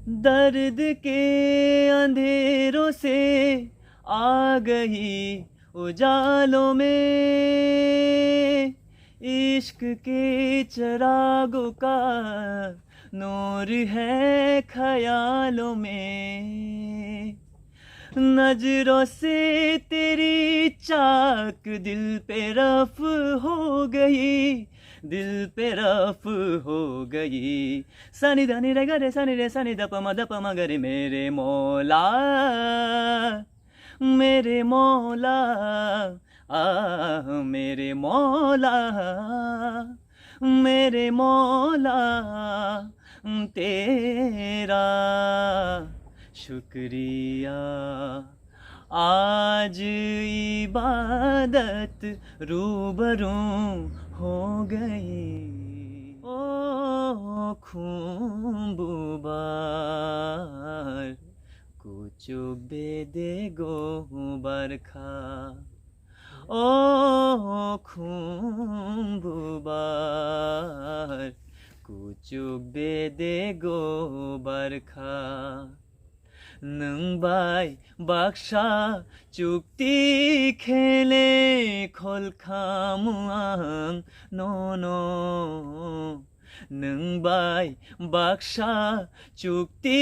दर्द के अंधेरों से आ गई उजालों में, इश्क के चिरागों का नूर है ख्यालों में। नजरों से तेरी चाक दिल पे रफ हो गई, दिल पे रफ हो गई। सनी धनी रे ग रे सनी रे सनी द प म ग रे मेरे मौला, मेरे मौला, मेरे मौला, मेरे मौला, तेरा शुक्रिया। आज इबादत रूबरू हो गई। ओ खुम्बुबार कुचुक बेदे गो बरखा। ओ खुम्बुबार कुचुक बेदे गो बरखा। नोंबाय बाक्सा चुक्ति खेले खोल खामुआं नो नोंबाय बाक्सा चुक्ति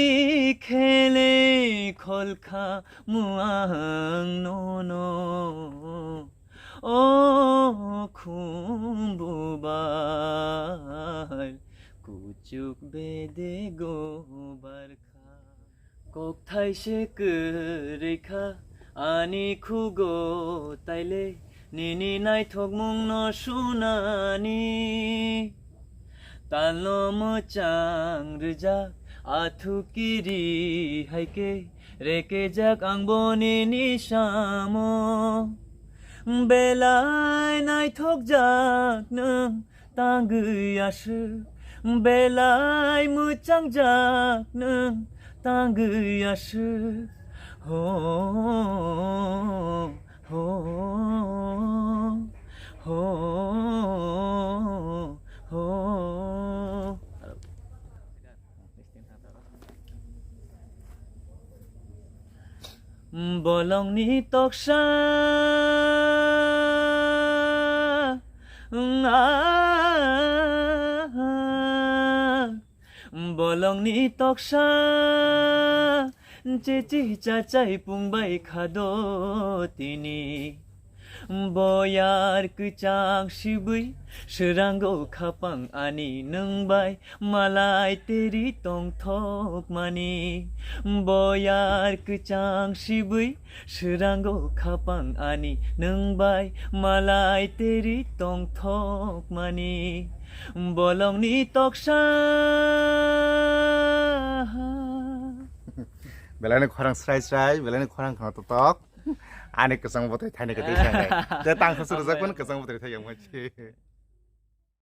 खेले खोल खामुआं नो ओ खुम्बुबार कुचुक बेदे गो बरखा। Kok taishe kurika ani kugo taile nini nai thokmung no shunani. Talo mo chang rijak athu kiri haike reke jak angboni ni shamo. Belai nai thok jak nung tanggui ashu. Belai mu chang jak nung tanggıyaşı ho ho ho ho. Bolong ni toksa bolong ni toksa cici cacai pungbai khado tini boyar kecang sibui seranggo khapang ani nengbai malai teri tong thok mani. Boyar kecang sibui seranggo khapang ani nengbai malai teri tong thok mani. Bolong ni toksa belane khorang srai belane khorang khang tok ane kesang botai thane ke dei thane te tang khosur jak pun kesang botai thayang machi